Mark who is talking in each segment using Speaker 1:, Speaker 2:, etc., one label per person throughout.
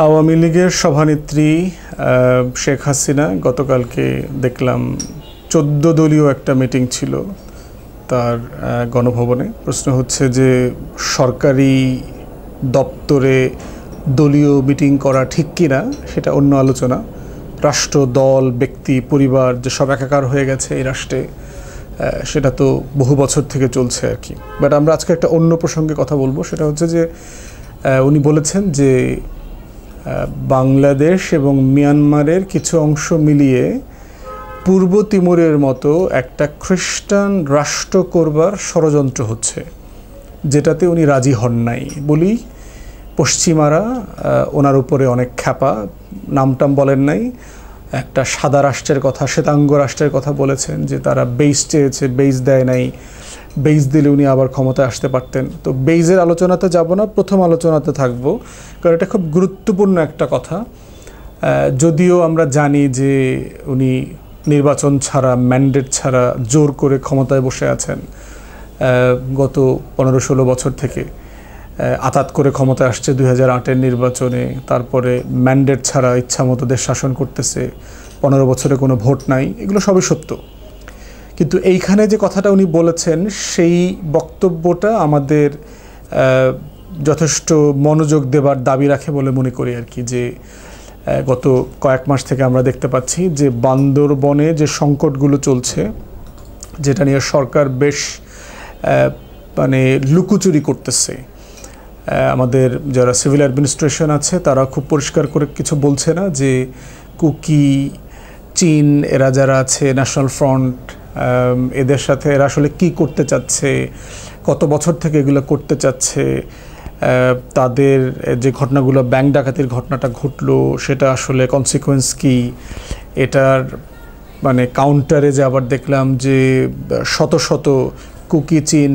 Speaker 1: আওয়ামী লীগের সভানেত্রী শেখ হাসিনা গতকালকে দেখলাম 14 দলীয় একটা মিটিং ছিল তার গণভবনে। প্রশ্ন হচ্ছে যে সরকারি দপ্তরে দলীয় মিটিং করা ঠিক কিনা, সেটা অন্য আলোচনা। রাষ্ট্র, দল, ব্যক্তি, পরিবার যে সব একাকার হয়ে গেছে এই রাষ্ট্রে, সেটা তো বহু বছর থেকে চলছে আর কি। বাট আমরা আজকে একটা অন্য প্রসঙ্গে কথা বলবো। সেটা হচ্ছে যে উনি বলেছেন যে বাংলাদেশ এবং মিয়ানমারের কিছু অংশ মিলিয়ে পূর্ব তিমুরের মতো একটা খ্রিস্টান রাষ্ট্র করবার ষড়যন্ত্র হচ্ছে, যেটাতে উনি রাজি হন নাই বলেই পশ্চিমারা ওনার উপরে অনেক খ্যাপা, নামটাম বলেন নাই, একটা সাদা রাষ্ট্রের কথা, শ্বেতাঙ্গ রাষ্ট্রের কথা বলেছেন যে তারা বেইস চেয়েছে, বেইস দেয় নাই, বেইস দিলে উনি আবার ক্ষমতায় আসতে পারতেন। তো বেইজের আলোচনাতে যাব না, প্রথম আলোচনাতে থাকবো, কারণ এটা খুব গুরুত্বপূর্ণ একটা কথা। যদিও আমরা জানি যে উনি নির্বাচন ছাড়া, ম্যান্ডেট ছাড়া জোর করে ক্ষমতায় বসে আছেন গত 15-16 বছর থেকে। আতাত করে ক্ষমতায় আসছে 2008-এর নির্বাচনে, তারপরে ম্যান্ডেট ছাড়া ইচ্ছামতো দেশ শাসন করতেছে, 15 বছরে কোনো ভোট নাই, এগুলো সবই সত্য। কিন্তু এইখানে যে কথাটা উনি বলেছেন, সেই বক্তব্যটা আমাদের যথেষ্ট মনোযোগ দেবার দাবি রাখে বলে মনে করি আর কি। যে গত কয়েক মাস থেকে আমরা দেখতে পাচ্ছি যে বান্দরবনে যে সংকটগুলো চলছে, যেটা নিয়ে সরকার বেশ মানে লুকোচুরি করতেছে। আমাদের যারা সিভিল অ্যাডমিনিস্ট্রেশন আছে তারা খুব পরিষ্কার করে কিছু বলছে না যে কুকি, চীন, এরা যারা আছে, ন্যাশনাল ফ্রন্ট, এদের সাথে এরা আসলে কী করতে চাচ্ছে, কত বছর থেকে এগুলো করতে চাচ্ছে, তাদের যে ঘটনাগুলো, ব্যাংক ডাকাতির ঘটনাটা ঘটলো, সেটা আসলে কনসিকোয়েন্স কী, এটার মানে কাউন্টারে যে আবার দেখলাম যে শত শত কুকি চীন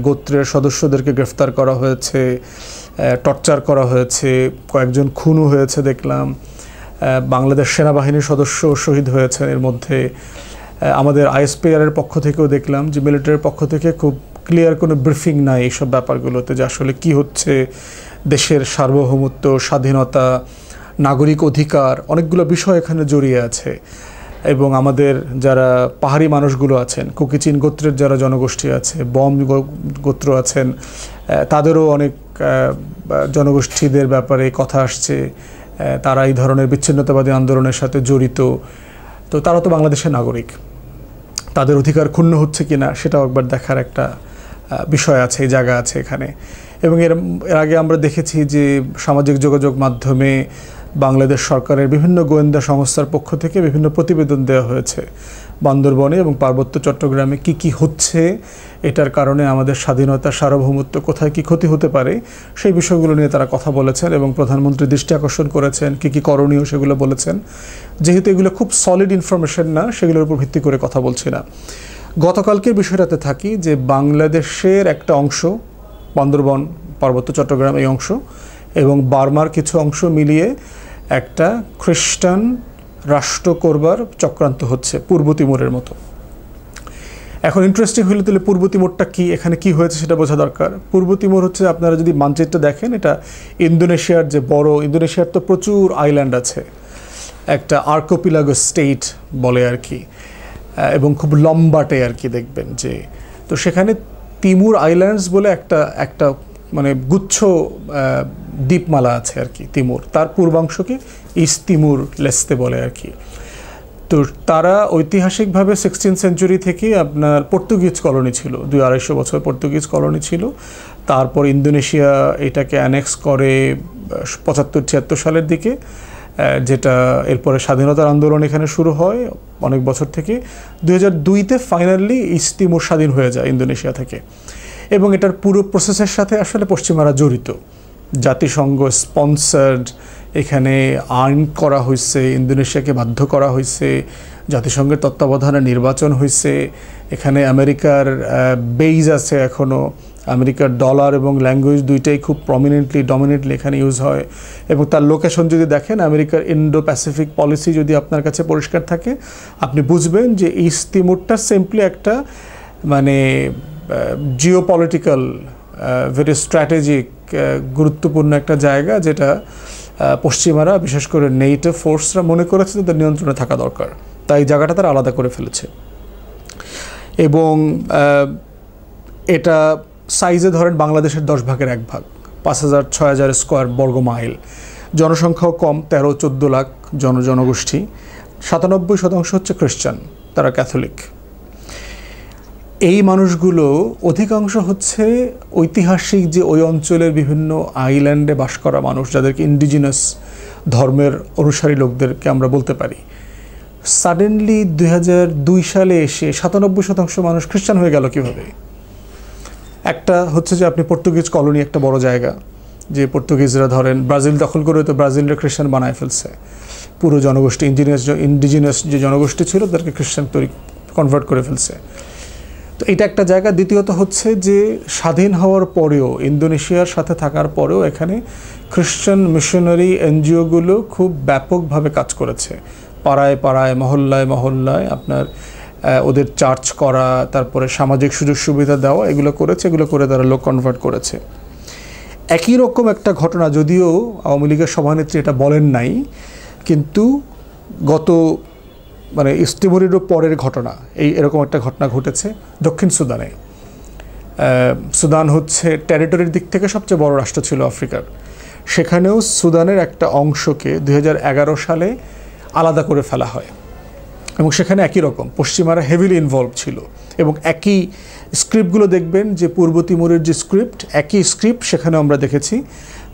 Speaker 1: গোত্রের সদস্যদেরকে গ্রেফতার করা হয়েছে, টর্চার করা হয়েছে, কয়েকজন খুনও হয়েছে দেখলাম, বাংলাদেশ সেনাবাহিনীর সদস্য শহীদ হয়েছেন এর মধ্যে। আমাদের আইএসপিআরের পক্ষ থেকেও দেখলাম যে মিলিটারির পক্ষ থেকে খুব ক্লিয়ার কোনো ব্রিফিং নাই এইসব ব্যাপারগুলোতে, যে আসলে কী হচ্ছে, দেশের সার্বভৌমত্ব, স্বাধীনতা, নাগরিক অধিকার, অনেকগুলো বিষয় এখানে জড়িয়ে আছে। এবং আমাদের যারা পাহাড়ি মানুষগুলো আছেন, কুকিচিন গোত্রের যারা জনগোষ্ঠী আছে, বম গোত্র আছেন, তাদেরও অনেক জনগোষ্ঠীদের ব্যাপারে কথা আসছে, তারা এই ধরনের বিচ্ছিন্নতাবাদী আন্দোলনের সাথে জড়িত। তো তারা তো বাংলাদেশের নাগরিক, তাদের অধিকার ক্ষুণ্ণ হচ্ছে কিনা সেটাও একবার দেখার একটা বিষয় আছে, এই জায়গা আছে এখানে। এবং এর আগে আমরা দেখেছি যে সামাজিক যোগাযোগ মাধ্যমে বাংলাদেশ সরকারের বিভিন্ন গোয়েন্দা সংস্থার পক্ষ থেকে বিভিন্ন প্রতিবেদন দেওয়া হয়েছে বান্দরবনে এবং পার্বত্য চট্টগ্রামে কি কি হচ্ছে, এটার কারণে আমাদের স্বাধীনতা, সার্বভৌমত্ব কোথায় কি ক্ষতি হতে পারে, সেই বিষয়গুলো নিয়ে তারা কথা বলেছেন এবং প্রধানমন্ত্রী দৃষ্টি আকর্ষণ করেছেন, কি কি করণীয় সেগুলো বলেছেন। যেহেতু এগুলো খুব সলিড ইনফরমেশন না, সেগুলোর উপর ভিত্তি করে কথা বলছি না। গতকালকের বিষয়টাতে থাকি যে বাংলাদেশের একটা অংশ, বান্দরবন, পার্বত্য চট্টগ্রাম এই অংশ এবং বার্মার কিছু অংশ মিলিয়ে একটা খ্রিস্টান রাষ্ট্র করবার চক্রান্ত হচ্ছে, পূর্ব তিমুরের মতো। এখন ইন্টারেস্টিং হইলে তাহলে পূর্ব তিমুরটা কী, এখানে কি হয়েছে সেটা বোঝা দরকার। পূর্ব তিমুর হচ্ছে, আপনারা যদি মানচিত্র দেখেন, এটা ইন্দোনেশিয়ার যে বড়, ইন্দোনেশিয়ার তো প্রচুর আইল্যান্ড আছে, একটা আর্কোপিলাগো স্টেট বলে আর কি, এবং খুব লম্বাটে আর কি দেখবেন যে। তো সেখানে তিমুর আইল্যান্ডস বলে একটা মানে গুচ্ছ দ্বীপমালা আছে আর কি, তিমুর। তার পূর্বাংশকে ইস্ট তিমুর লেস্তে বলে আর কি। তো তারা ঐতিহাসিকভাবে 16th সেঞ্চুরি থেকে আপনার পর্তুগিজ কলোনি ছিল, 200-250 বছর পর্তুগিজ কলোনি ছিল। তারপর ইন্দোনেশিয়া এটাকে অ্যানেক্স করে 75-76 সালের দিকে, যেটা এরপরে স্বাধীনতার আন্দোলন এখানে শুরু হয় অনেক বছর থেকে। 2002-তে ফাইনালি ইস্ট তিমুর স্বাধীন হয়ে যায় ইন্দোনেশিয়া থেকে। এবং এটার পুরো প্রসেসের সাথে আসলে পশ্চিমারা জড়িত, জাতিসংঘ স্পন্সার্ড, এখানে আইন করা হয়েছে, ইন্দোনেশিয়াকে বাধ্য করা হয়েছে, জাতিসংঘের তত্ত্বাবধানে নির্বাচন হয়েছে, এখানে আমেরিকার বেইজ আছে এখনও, আমেরিকার ডলার এবং ল্যাঙ্গুয়েজ দুইটাই খুব ডমিনেন্টলি এখানে ইউজ হয়। এবং তার লোকেশন যদি দেখেন, আমেরিকার ইন্ডো প্যাসিফিক পলিসি যদি আপনার কাছে পরিষ্কার থাকে, আপনি বুঝবেন যে ইস্ট তিমুরটা সিম্পলি একটা মানে জিওপলিটিক্যাল ভেরি স্ট্র্যাটেজিক গুরুত্বপূর্ণ একটা জায়গা, যেটা পশ্চিমারা বিশেষ করে নেটো ফোর্সরা মনে করেছে তাদের নিয়ন্ত্রণে থাকা দরকার, তাই জায়গাটা তারা আলাদা করে ফেলেছে। এবং এটা সাইজে ধরেন বাংলাদেশের 10 ভাগের 1 ভাগ, 5,000-6,000 স্কোয়ার বর্গ মাইল, জনসংখ্যাও কম, 13-14 লাখ জনগোষ্ঠী, 97% হচ্ছে খ্রিস্টান, তারা ক্যাথলিক। এই মানুষগুলো অধিকাংশ হচ্ছে ঐতিহাসিক যে ওই অঞ্চলের বিভিন্ন আইল্যান্ডে বাস করা মানুষ, যাদেরকে ইন্ডিজিনাস ধর্মের অনুসারী লোকদেরকে আমরা বলতে পারি। সাডেনলি 2002 সালে এসে 97% মানুষ খ্রিস্টান হয়ে গেল কীভাবে? একটা হচ্ছে যে আপনি পর্তুগিজ কলোনি, একটা বড় জায়গা, যে পর্তুগিজরা ধরেন ব্রাজিল দখল করে তো ব্রাজিলের খ্রিস্টান বানায় ফেলছে, পুরো জনগোষ্ঠী ইন্ডিজিনাস যে জনগোষ্ঠী ছিল তাদেরকে খ্রিস্টান কনভার্ট করে ফেলছে। তো এটা একটা জায়গা। দ্বিতীয়ত হচ্ছে যে স্বাধীন হওয়ার পরেও, ইন্দোনেশিয়ার সাথে থাকার পরেও এখানে খ্রিস্টান মিশনারি এনজিওগুলো খুব ব্যাপকভাবে কাজ করেছে, পাড়ায় পাড়ায়, মহল্লায় মহল্লায় আপনার ওদের চার্চ করা, তারপরে সামাজিক সুযোগ সুবিধা দেওয়া, এগুলো করেছে। এগুলো করে তারা লোক কনভার্ট করেছে। একই রকম একটা ঘটনা, যদিও আওয়ামী লীগের সভানেত্রী এটা বলেন নাই, কিন্তু গত ইস্তিমরিরও পরের ঘটনা, এরকম একটা ঘটনা ঘটেছে দক্ষিণ সুদানে। সুদান হচ্ছে টেরিটরির দিক থেকে সবচেয়ে বড় রাষ্ট্র ছিল আফ্রিকার। সেখানেও সুদানের একটা অংশকে 2011 সালে আলাদা করে ফেলা হয়, এবং সেখানে একই রকম পশ্চিমারা হেভিলি ইনভলভ ছিল। এবং একই স্ক্রিপ্টগুলো দেখবেন যে পূর্ব তিমুরের যে স্ক্রিপ্ট, একই স্ক্রিপ্ট সেখানে আমরা দেখেছি।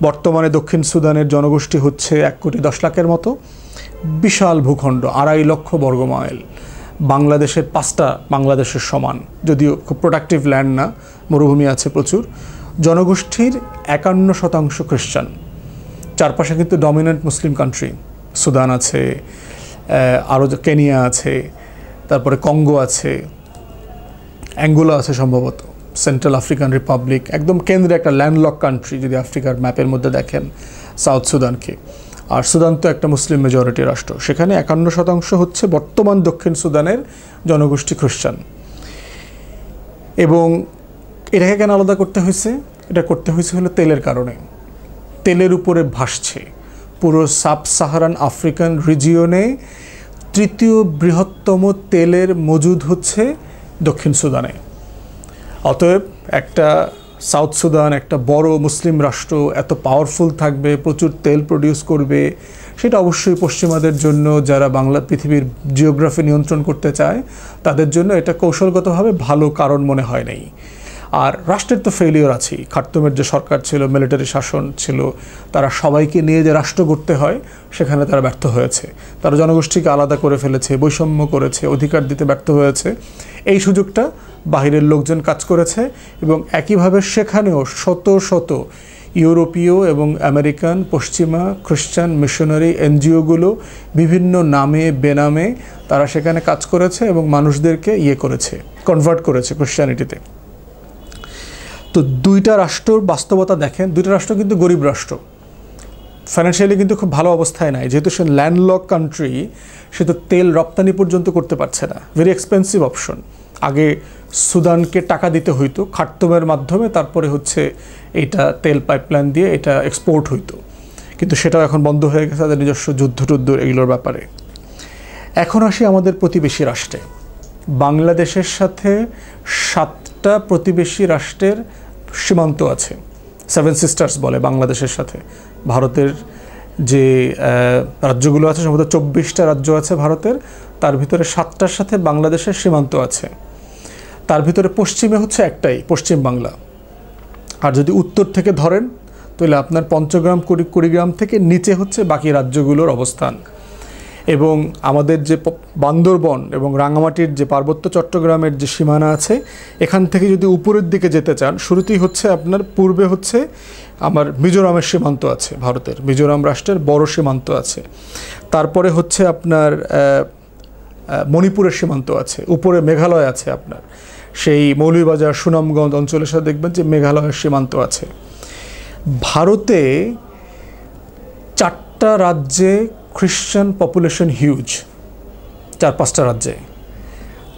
Speaker 1: বর্তমানে দক্ষিণ সুদানের জনগোষ্ঠী হচ্ছে 1,10,00,000-এর মতো, বিশাল ভূখণ্ড, 2.5 লক্ষ বর্গ মাইল, বাংলাদেশের 5টা বাংলাদেশের সমান, যদিও খুব প্রোডাক্টিভ ল্যান্ড না, মরুভূমি আছে প্রচুর। জনগোষ্ঠীর 51% খ্রিস্টান। চারপাশে কিন্তু ডমিনেন্ট মুসলিম কান্ট্রি, সুদান আছে, আরও কেনিয়া আছে, তারপরে কঙ্গো আছে, অ্যাঙ্গোলা আছে সম্ভবত, সেন্ট্রাল আফ্রিকান রিপাবলিক, একদম কেন্দ্রে একটা ল্যান্ডলক কান্ট্রি যদি আফ্রিকার ম্যাপের মধ্যে দেখেন সাউথ সুদানকে। আর সুদান তো একটা মুসলিম মেজরিটি রাষ্ট্র, সেখানে 51% হচ্ছে বর্তমান দক্ষিণ সুদানের জনগোষ্ঠী খ্রিস্টান। এবং এটাকে কেন আলাদা করতে হয়েছে? এটা করতে হয়েছে হলো তেলের কারণে। তেলের উপরে ভাসছে পুরো সাব সাহারান আফ্রিকান রিজিয়নে। 3য় বৃহত্তম তেলের মজুদ হচ্ছে দক্ষিণ সুদানে। অতএব একটা সাউথ সুদান, একটা বড় মুসলিম রাষ্ট্র, এত পাওয়ারফুল থাকবে, প্রচুর তেল প্রডিউস করবে, সেটা অবশ্যই পশ্চিমাদের জন্য, যারা পৃথিবীর জিওগ্রাফি নিয়ন্ত্রণ করতে চায়, তাদের জন্য এটা কৌশলগতভাবে ভালো কারণ মনে হয় নাই। আর রাষ্ট্রের তো ফেলিওর আছেই। খার্তুমের যে সরকার ছিল, মিলিটারি শাসন ছিল, তারা সবাইকে নিয়ে যে রাষ্ট্র করতে হয় সেখানে তারা ব্যর্থ হয়েছে। তারা জনগোষ্ঠীকে আলাদা করে ফেলেছে, বৈষম্য করেছে, অধিকার দিতে ব্যর্থ হয়েছে। এই সুযোগটা বাহিরের লোকজন কাজ করেছে, এবং একইভাবে সেখানেও শত শত ইউরোপীয় এবং আমেরিকান, পশ্চিমা খ্রিস্টান মিশনারি এনজিওগুলো বিভিন্ন নামে বেনামে তারা সেখানে কাজ করেছে এবং মানুষদেরকে করেছে, কনভার্ট করেছে খ্রিস্টানিটিতে। তো 2টা রাষ্ট্রর বাস্তবতা দেখেন। 2টা রাষ্ট্র কিন্তু গরিব রাষ্ট্র, ফাইন্যান্সিয়ালি কিন্তু খুব ভালো অবস্থায় নাই। যেহেতু সে ল্যান্ডলক কান্ট্রি, সে তো তেল রপ্তানি পর্যন্ত করতে পারছে না, ভেরি এক্সপেন্সিভ অপশন। আগে সুদানকে টাকা দিতে হইতো খার্তুমের মাধ্যমে, তারপরে হচ্ছে এইটা তেল পাইপলাইন দিয়ে এটা এক্সপোর্ট হইতো, কিন্তু সেটাও এখন বন্ধ হয়ে গেছে তাদের নিজস্ব যুদ্ধ এগুলোর ব্যাপারে। এখন আসি আমাদের প্রতিবেশী রাষ্ট্রে। বাংলাদেশের সাথে 7টা প্রতিবেশী রাষ্ট্রের সীমান্ত আছে, 7 সিস্টার্স বলে বাংলাদেশের সাথে। ভারতের যে রাজ্যগুলো আছে, সম্ভবত 24টা রাজ্য আছে ভারতের, তার ভিতরে 7টার সাথে বাংলাদেশের সীমান্ত আছে। তার ভিতরে পশ্চিমে হচ্ছে একটাই, পশ্চিম বাংলা। আর যদি উত্তর থেকে ধরেন তাহলে আপনার পঞ্চগ্রাম, কুড়িগ্রাম থেকে নিচে হচ্ছে বাকি রাজ্যগুলোর অবস্থান। এবং আমাদের যে বান্দরবন এবং রাঙামাটির যে পার্বত্য চট্টগ্রামের যে সীমানা আছে, এখান থেকে যদি উপরের দিকে যেতে চান, শুরুতেই হচ্ছে আপনার পূর্বে হচ্ছে আমার মিজোরামের সীমান্ত আছে, ভারতের মিজোরাম রাষ্ট্রের বড় সীমান্ত আছে। তারপরে হচ্ছে আপনার মণিপুরের সীমান্ত আছে, উপরে মেঘালয় আছে আপনার, সেই মৌলভীবাজার সুনামগঞ্জ অঞ্চলের সাথে দেখবেন যে মেঘালয়ের সীমান্ত আছে। ভারতে 4টা রাজ্যে খ্রিস্টান পপুলেশন হিউজ, 4-5টা রাজ্যে।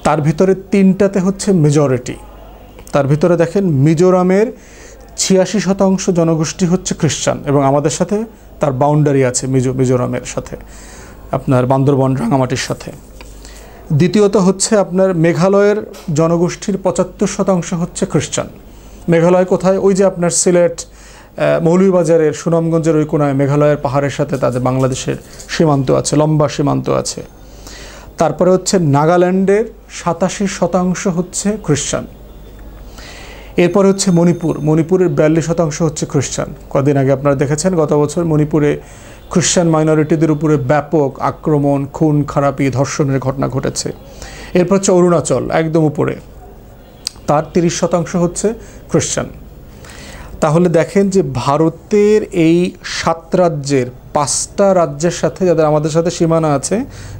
Speaker 1: তার ভিতরে 3টাতে হচ্ছে মেজরিটি। তার ভিতরে দেখেন মিজোরামের 86% জনগোষ্ঠী হচ্ছে খ্রিস্টান এবং আমাদের সাথে তার বাউন্ডারি আছে মিজোরামের সাথে, আপনার বান্দরবন রাঙামাটির সাথে। দ্বিতীয়ত হচ্ছে আপনার মেঘালয়ের জনগোষ্ঠীর 75% হচ্ছে খ্রিস্টান। মেঘালয় কোথায়? ওই যে আপনার সিলেট, মৌলভীবাজারের, সুনামগঞ্জের ওই কোনায় মেঘালয়ের পাহাড়ের সাথে তাদের বাংলাদেশের সীমান্ত আছে, লম্বা সীমান্ত আছে। তারপরে হচ্ছে নাগাল্যান্ডের 87% হচ্ছে খ্রিস্টান। এরপরে হচ্ছে মণিপুরের 42% হচ্ছে খ্রিস্টান। কদিন আগে আপনারা দেখেছেন গত বছর মণিপুরে খ্রিস্টান মাইনরিটিদের উপরে ব্যাপক আক্রমণ, খুন খারাপি, ধর্ষণের ঘটনা ঘটেছে। এরপর হচ্ছে অরুণাচল একদম উপরে, তার 30% হচ্ছে খ্রিস্টান। তাহলে দেখেন যে ভারতের এই 7 রাজ্যের 5টা রাজ্যের সাথে যাদের আমাদের সাথে সীমানা আছে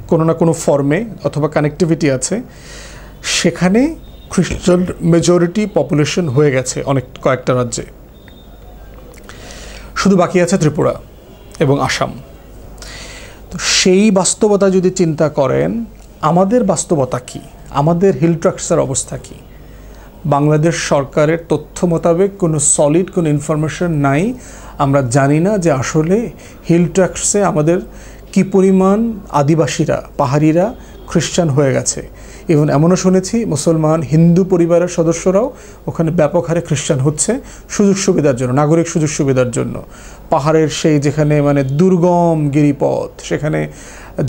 Speaker 1: কোনো না কোনো ফর্মে অথবা কানেক্টিভিটি আছে, সেখানে খ্রিস্টান মেজরিটি পপুলেশন হয়ে গেছে কয়েকটা রাজ্যে। শুধু বাকি আছে ত্রিপুরা এবং আসাম। তো সেই বাস্তবতা যদি চিন্তা করেন, আমাদের বাস্তবতা কি, আমাদের হিল ট্রাক্টসের অবস্থা কি? বাংলাদেশ সরকারের তথ্য মোতাবেক কোনো সলিড কোনো ইনফরমেশন নাই। আমরা জানি না যে আসলে হিল ট্রাক্টসে আমাদের কি পরিমাণ আদিবাসীরা, পাহাড়িরা খ্রিস্টান হয়ে গেছে। এবং এমনও শুনেছি মুসলমান হিন্দু পরিবারের সদস্যরাও ওখানে ব্যাপক হারে খ্রিস্টান হচ্ছে সুযোগ সুবিধার জন্য, নাগরিক সুযোগ সুবিধার জন্য। পাহাড়ের সেই যেখানে মানে দুর্গম গিরিপথ, সেখানে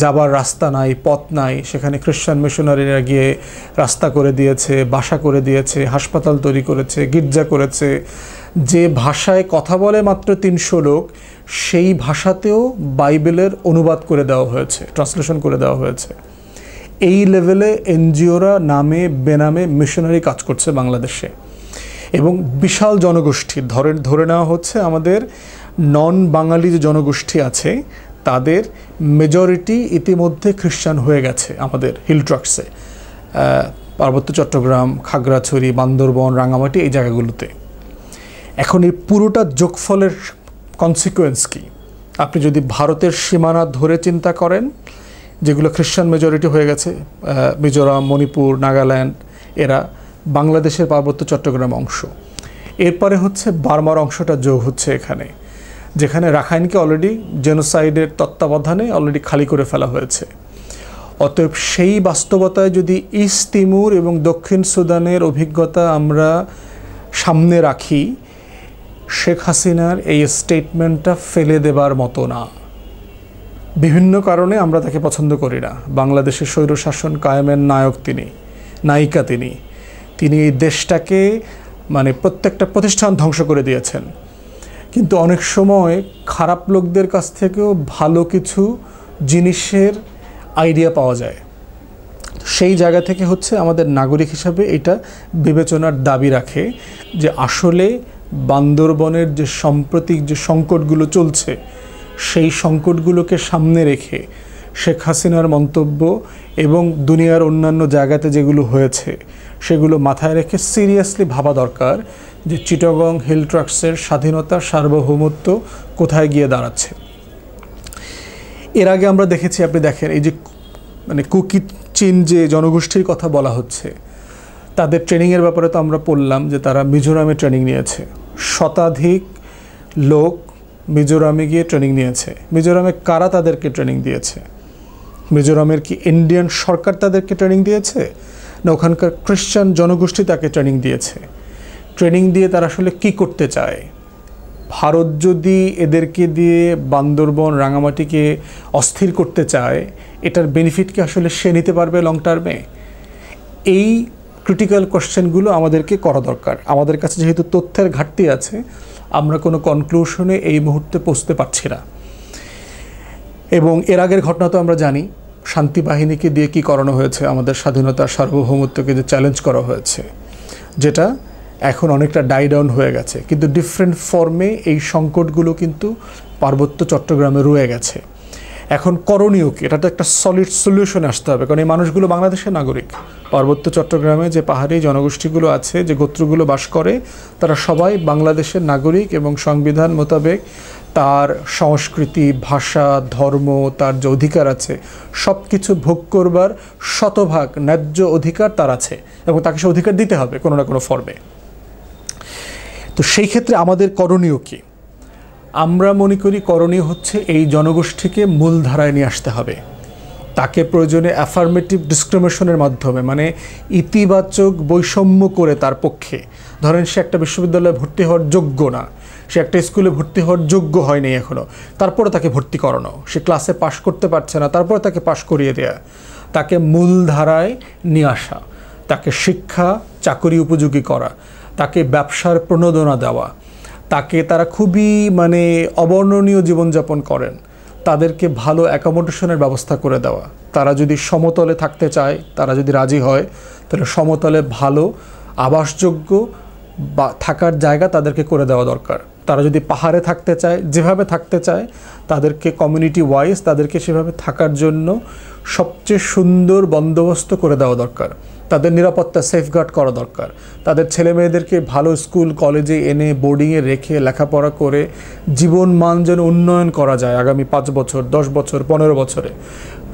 Speaker 1: যাবার রাস্তা নাই, পথ নাই, সেখানে খ্রিস্টান মিশনারিরা গিয়ে রাস্তা করে দিয়েছে, বাসা করে দিয়েছে, হাসপাতাল তৈরি করেছে, গির্জা করেছে। যে ভাষায় কথা বলে মাত্র 300 লোক, সেই ভাষাতেও বাইবেলের অনুবাদ করে দেওয়া হয়েছে, ট্রান্সলেশন করে দেওয়া হয়েছে। এই লেভেলে এনজিওরা নামে বেনামে মিশনারি কাজ করছে বাংলাদেশে। এবং বিশাল জনগোষ্ঠী ধরে নেওয়া হচ্ছে আমাদের নন বাঙালি যে জনগোষ্ঠী আছে তাদের মেজরিটি ইতিমধ্যে খ্রিস্টান হয়ে গেছে আমাদের হিল ট্রাক্টসে, পার্বত্য চট্টগ্রাম, খাগড়াছড়ি, বান্দরবন, রাঙামাটি, এই জায়গাগুলোতে। এখন এই পুরোটা যোগফলের কনসিকুয়েন্স কি? আপনি যদি ভারতের সীমানা ধরে চিন্তা করেন, যেগুলো খ্রিস্টান মেজরিটি হয়ে গেছে, মিজোরাম, মণিপুর, নাগাল্যান্ড, এরা বাংলাদেশের পার্বত্য চট্টগ্রাম অংশ। এরপরে হচ্ছে বার্মার অংশটা যোগ হচ্ছে এখানে, যেখানে রাখাইনকে অলরেডি জেনোসাইডের তত্ত্বাবধানে অলরেডি খালি করে ফেলা হয়েছে। অতএব সেই বাস্তবতায় যদি ইস্ট তিমুর এবং দক্ষিণ সুদানের অভিজ্ঞতা আমরা সামনে রাখি, শেখ হাসিনার এই স্টেটমেন্টটা ফেলে দেবার মতো না। বিভিন্ন কারণে আমরা তাকে পছন্দ করি না। বাংলাদেশের স্বৈরশাসন কায়েমের নায়ক তিনি, নায়িকা তিনি এই দেশটাকে মানে প্রত্যেকটা প্রতিষ্ঠান ধ্বংস করে দিয়েছেন। কিন্তু অনেক সময় খারাপ লোকদের কাছ থেকেও ভালো কিছু জিনিসের আইডিয়া পাওয়া যায়। সেই জায়গা থেকে হচ্ছে আমাদের নাগরিক হিসাবে এটা বিবেচনার দাবি রাখে যে আসলে বান্দরবনের যে সাম্প্রতিক যে সংকটগুলো চলছে, সেই সংকটগুলোকে সামনে রেখে শেখ হাসিনার মন্তব্য এবং দুনিয়ার অন্যান্য জায়গাতে যেগুলো হয়েছে সেগুলো মাথায় রেখে সিরিয়াসলি ভাবা দরকার যে চিটাগং হিল ট্রাক্টসের স্বাধীনতা, সার্বভৌমত্ব কোথায় গিয়ে দাঁড়াচ্ছে। এর আগে আমরা দেখেছি, আপনি দেখেন এই যে মানে কুকি চীন যে জনগোষ্ঠীর কথা বলা হচ্ছে, তাদের ট্রেনিংয়ের ব্যাপারে তো আমরা পড়লাম যে তারা মিজোরামে ট্রেনিং নিয়েছে। শতাধিক লোক মিজোরামে গিয়ে ট্রেনিং নিয়েছে। মিজোরামে কারা তাদেরকে ট্রেনিং দিয়েছে? মিজোরামের কি ইন্ডিয়ান সরকার তাদেরকে ট্রেনিং দিয়েছে, না ওখানকার খ্রিস্টান জনগোষ্ঠী তাকে ট্রেনিং দিয়েছে? ট্রেনিং দিয়ে তারা আসলে কি করতে চায়? ভারত যদি এদেরকে দিয়ে বান্দরবন, রাঙামাটিকে অস্থির করতে চায়, এটার বেনিফিট কি আসলে সে নিতে পারবে লং টার্মে? এই ক্রিটিক্যাল কোশ্চেনগুলো আমাদেরকে করা দরকার। আমাদের কাছে যেহেতু তথ্যের ঘাটতি আছে, আমরা কোনো কনক্লুশনে এই মুহূর্তে পৌঁছতে পারছি না। এবং এর আগের ঘটনা তো আমরা জানি, শান্তি বাহিনীকে দিয়ে কি করানো হয়েছে, আমাদের স্বাধীনতার সার্বভৌমত্বকে যে চ্যালেঞ্জ করা হয়েছে, যেটা এখন অনেকটা ডাই ডাউন হয়ে গেছে। কিন্তু ডিফারেন্ট ফর্মে এই সংকটগুলো কিন্তু পার্বত্য চট্টগ্রামে রয়ে গেছে। এখন করণীয় কি? এটা তো একটা সলিড সলিউশনে আসতে হবে, কারণ এই মানুষগুলো বাংলাদেশের নাগরিক। পার্বত্য চট্টগ্রামে যে পাহাড়ি জনগোষ্ঠীগুলো আছে, যে গোত্রগুলো বাস করে, তারা সবাই বাংলাদেশের নাগরিক এবং সংবিধান মোতাবেক তার সংস্কৃতি, ভাষা, ধর্ম, তার যে অধিকার আছে সব কিছু ভোগ করবার শতভাগ ন্যায্য অধিকার তার আছে এবং তাকে সে অধিকার দিতে হবে কোনো না কোনো ফর্মে। তো সেই ক্ষেত্রে আমাদের করণীয় কি? আমরা মনে করি করণীয় হচ্ছে এই জনগোষ্ঠীকে মূলধারায় নিয়ে আসতে হবে। তাকে প্রয়োজনে অ্যাফার্মেটিভ ডিসক্রিমিনেশনের মাধ্যমে, মানে ইতিবাচক বৈষম্য করে তার পক্ষে, ধরেন সে একটা বিশ্ববিদ্যালয়ে ভর্তি হওয়ার যোগ্য না, সে একটা স্কুলে ভর্তি হওয়ার যোগ্য হয়নি এখনও, তারপরে তাকে ভর্তি করানো, সে ক্লাসে পাশ করতে পারছে না, তারপরে তাকে পাশ করিয়ে দেয়া, তাকে মূলধারায় নিয়ে আসা, তাকে শিক্ষা চাকরি উপযোগী করা, তাকে ব্যবসার প্রণোদনা দেওয়া, তাকে তারা খুবই মানে অবর্ণনীয় জীবনযাপন করেন, তাদেরকে ভালো অ্যাকোমোডেশনের ব্যবস্থা করে দেওয়া। তারা যদি সমতলে থাকতে চায়, তারা যদি রাজি হয়, তাহলে সমতলে ভালো আবাসযোগ্য বা থাকার জায়গা তাদেরকে করে দেওয়া দরকার। তারা যদি পাহাড়ে থাকতে চায়, যেভাবে থাকতে চায়, তাদেরকে কমিউনিটি ওয়াইজ তাদেরকে সেভাবে থাকার জন্য সবচেয়ে সুন্দর বন্দোবস্ত করে দেওয়া দরকার। তাদের নিরাপত্তা সেফগার্ড করা দরকার। তাদের ছেলে মেয়েদেরকে ভালো স্কুল কলেজে এনে বোর্ডিংয়ে রেখে লেখাপড়া করে জীবন মান যেন উন্নয়ন করা যায় আগামী 5 বছর, 10 বছর, 15 বছরে।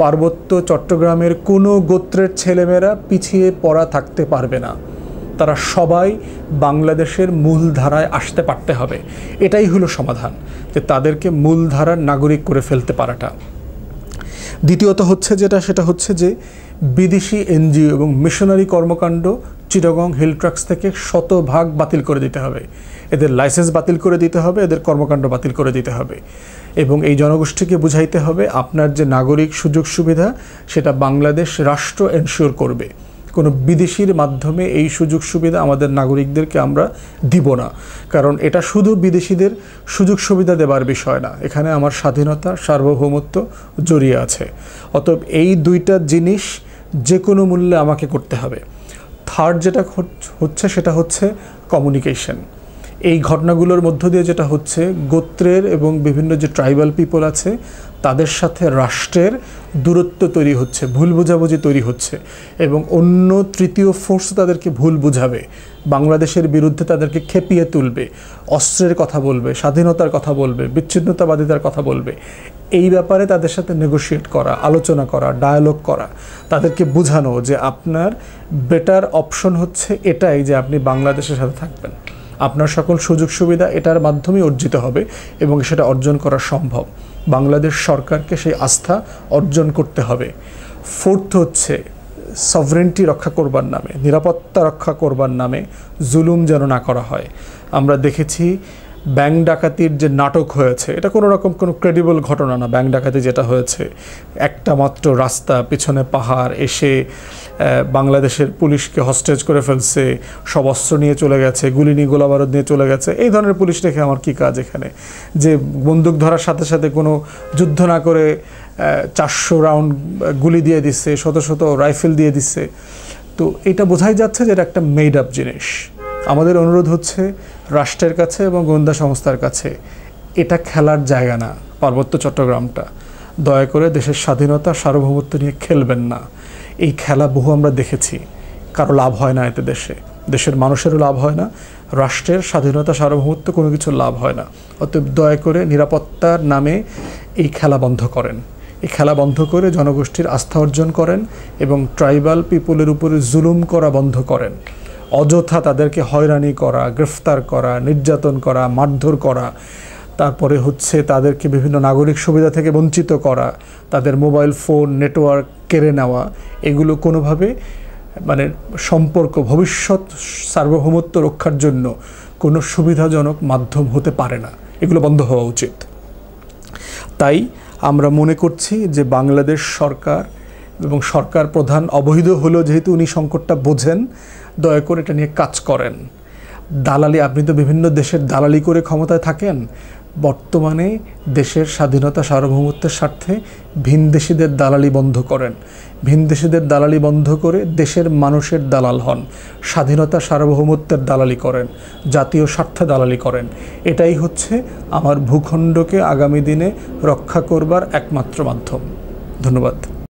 Speaker 1: পার্বত্য চট্টগ্রামের কোনো গোত্রের ছেলেমেয়েরা পিছিয়ে পড়া থাকতে পারবে না। তারা সবাই বাংলাদেশের মূলধারায় আসতে পারতে হবে। এটাই হলো সমাধান, যে তাদেরকে মূলধারার নাগরিক করে ফেলতে পারাটা। দ্বিতীয়ত হচ্ছে সেটা হচ্ছে যে বিদেশি এনজিও এবং মিশনারি কর্মকাণ্ড চিটাগং হিল ট্রাক্স থেকে শতভাগ বাতিল করে দিতে হবে। এদের লাইসেন্স বাতিল করে দিতে হবে, এদের কর্মকাণ্ড বাতিল করে দিতে হবে, এবং এই জনগোষ্ঠীকে বুঝাইতে হবে আপনার যে নাগরিক সুযোগ সুবিধা সেটা বাংলাদেশ রাষ্ট্র এনশিওর করবে। কোনো বিদেশির মাধ্যমে এই সুযোগ সুবিধা আমাদের নাগরিকদেরকে আমরা দিব না, কারণ এটা শুধু বিদেশিদের সুযোগ সুবিধা দেবার বিষয় না, এখানে আমার স্বাধীনতা সার্বভৌমত্ব জড়িয়ে আছে। অতএব এই দুইটা জিনিস যে কোনো মূল্যে আমাকে করতে হবে। থার্ড যেটা হচ্ছে সেটা হচ্ছে কমিউনিকেশন। এই ঘটনাগুলোর মধ্য দিয়ে যেটা হচ্ছে, গোত্রের এবং বিভিন্ন যে ট্রাইবাল পিপল আছে তাদের সাথে রাষ্ট্রের দূরত্ব তৈরি হচ্ছে, ভুল বোঝাবুঝি তৈরি হচ্ছে, এবং অন্য তৃতীয় ফোর্স তাদেরকে ভুল বুঝাবে, বাংলাদেশের বিরুদ্ধে তাদেরকে খেপিয়ে তুলবে, অস্ত্রের কথা বলবে, স্বাধীনতার কথা বলবে, বিচ্ছিন্নতাবাদিতার কথা বলবে। এই ব্যাপারে তাদের সাথে নেগোশিয়েট করা, আলোচনা করা, ডায়ালগ করা, তাদেরকে বোঝানো যে আপনার বেটার অপশন হচ্ছে এটাই, যে আপনি বাংলাদেশের সাথে থাকবেন, আপনার সকল সুযোগ সুবিধা এটার মাধ্যমে অর্জিত হবে এবং সেটা অর্জন করা সম্ভব। বাংলাদেশ সরকারকে সেই আস্থা অর্জন করতে হবে। ফোর্থ হচ্ছে সভরেন্টি রক্ষা করবার নামে, নিরাপত্তা রক্ষা করবার নামে জুলুম যেন না করা হয়। আমরা দেখেছি ব্যাংক ডাকাতির যে নাটক হয়েছে, এটা কোনো রকম কোনো ক্রেডিবল ঘটনা না। ব্যাংক ডাকাতি যেটা হয়েছে, একটা মাত্র রাস্তা, পিছনে পাহাড়, এসে বাংলাদেশের পুলিশকে হস্টেজ করে ফেলছে, সব অস্ত্র নিয়ে চলে গেছে, গুলি নিয়ে গোলাবারুদ নিয়ে চলে গেছে। এই ধরনের পুলিশ রেখে আমার কী কাজ এখানে? যে বন্দুক ধরার সাথে সাথে কোনো যুদ্ধ না করে 400 রাউন্ড গুলি দিয়ে দিচ্ছে, শত শত রাইফেল দিয়ে দিচ্ছে। তো এটা বোঝাই যাচ্ছে যে এটা একটা মেড আপ জিনিস। আমাদের অনুরোধ হচ্ছে রাষ্ট্রের কাছে এবং গোয়েন্দা সংস্থার কাছে, এটা খেলার জায়গা না পার্বত্য চট্টগ্রামটা। দয়া করে দেশের স্বাধীনতা সার্বভৌমত্ব নিয়ে খেলবেন না। এই খেলা বহু আমরা দেখেছি, কারো লাভ হয় না এতে, দেশের মানুষেরও লাভ হয় না, রাষ্ট্রের স্বাধীনতা সার্বভৌমত্ব কোনো কিছুর লাভ হয় না। অতএব দয়া করে নিরাপত্তার নামে এই খেলা বন্ধ করেন। এই খেলা বন্ধ করে জনগোষ্ঠীর আস্থা অর্জন করেন এবং ট্রাইবাল পিপলের উপরে জুলুম করা বন্ধ করেন। অযথা তাদেরকে হয়রানি করা, গ্রেফতার করা, নির্যাতন করা, মারধর করা, তারপরে হচ্ছে তাদেরকে বিভিন্ন নাগরিক সুবিধা থেকে বঞ্চিত করা, তাদের মোবাইল ফোন নেটওয়ার্ক কেড়ে নেওয়া, এগুলো কোনোভাবে মানে সম্পর্ক, ভবিষ্যৎ সার্বভৌমত্ব রক্ষার জন্য কোনো সুবিধাজনক মাধ্যম হতে পারে না। এগুলো বন্ধ হওয়া উচিত। তাই আমরা মনে করছি যে বাংলাদেশ সরকার এবং সরকার প্রধান অবৈধ হলো যেহেতু উনি সংকটটা বোঝেন, দয়া করে এটা নিয়ে কাজ করেন। দালালি, আপনি তো বিভিন্ন দেশের দালালি করে ক্ষমতায় থাকেন, বর্তমানে দেশের স্বাধীনতা সার্বভৌমত্বের স্বার্থে ভিনদেশীদের দালালি বন্ধ করেন। ভিনদেশীদের দালালি বন্ধ করে দেশের মানুষের দালাল হন, স্বাধীনতা সার্বভৌমত্বের দালালি করেন, জাতীয় স্বার্থে দালালি করেন। এটাই হচ্ছে আমার ভূখণ্ডকে আগামী দিনে রক্ষা করবার একমাত্র মাধ্যম। ধন্যবাদ।